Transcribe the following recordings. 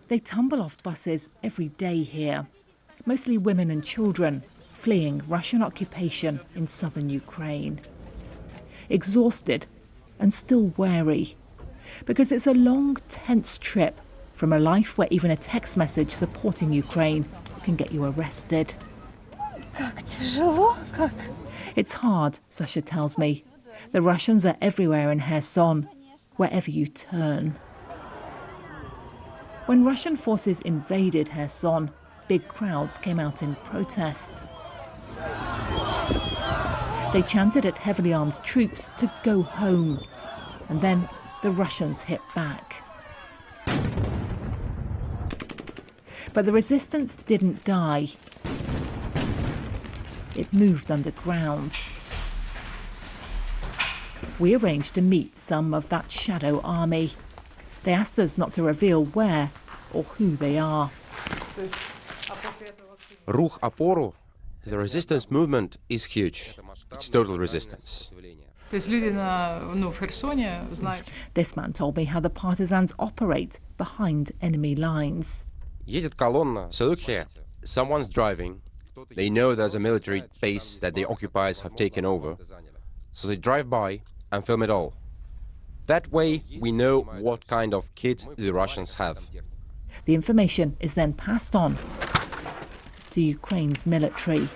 They tumble off buses every day here, mostly women and children fleeing Russian occupation in southern Ukraine. Exhausted and still wary, because it's a long, tense trip from a life where even a text message supporting Ukraine can get you arrested. It's hard, Sasha tells me. The Russians are everywhere in Kherson, wherever you turn. When Russian forces invaded Kherson, big crowds came out in protest. They chanted at heavily armed troops to go home. And then the Russians hit back. But the resistance didn't die. It moved underground. We arranged to meet some of that shadow army. They asked us not to reveal where or who they are. Ruch Oporu, the resistance movement is huge. It's total resistance. This man told me how the partisans operate behind enemy lines. Едет колонна, so look here. Someone's driving. They know there's a military base that the occupiers have taken over. So they drive by and film it all. That way we know what kind of kit the Russians have. The information is then passed on to Ukraine's military.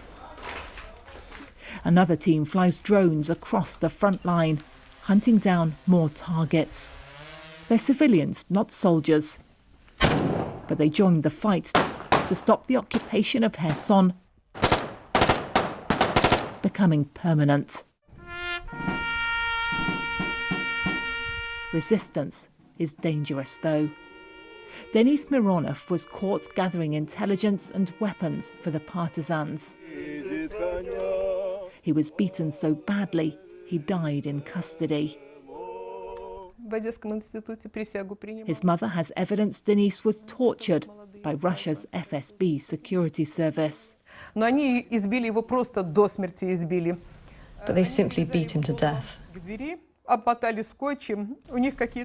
Another team flies drones across the front line, hunting down more targets. They're civilians, not soldiers. But they joined the fight to stop the occupation of Kherson becoming permanent. Resistance is dangerous, though. Denis Mironov was caught gathering intelligence and weapons for the partisans. He was beaten so badly, he died in custody. His mother has evidence Denis was tortured by Russia's FSB security service. But they simply beat him to death.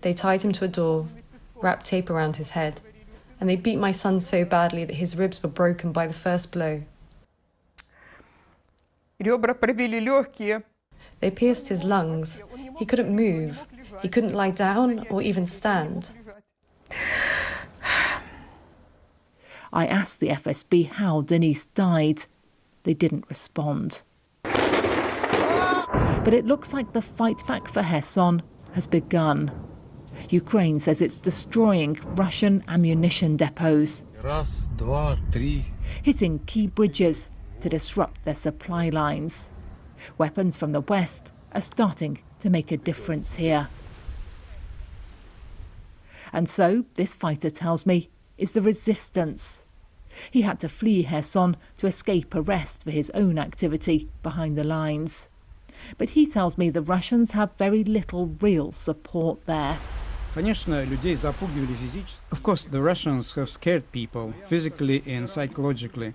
They tied him to a door, wrapped tape around his head, and they beat my son so badly that his ribs were broken by the first blow. They pierced his lungs. He couldn't move. He couldn't lie down or even stand. I asked the FSB how Denis died. They didn't respond. But it looks like the fight back for Kherson has begun. Ukraine says it's destroying Russian ammunition depots, hitting key bridges to disrupt their supply lines. Weapons from the West are starting to make a difference here. And so, this fighter tells me, is the resistance. He had to flee Kherson to escape arrest for his own activity behind the lines. But he tells me the Russians have very little real support there. Of course, the Russians have scared people, physically and psychologically.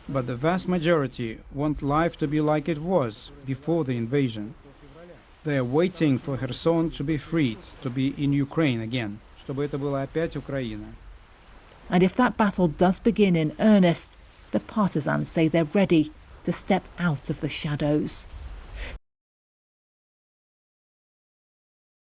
But the vast majority want life to be like it was before the invasion. They are waiting for Kherson to be freed, to be in Ukraine again. Чтобы это была опять Украина. And if that battle does begin in earnest, the partisans say they're ready to step out of the shadows.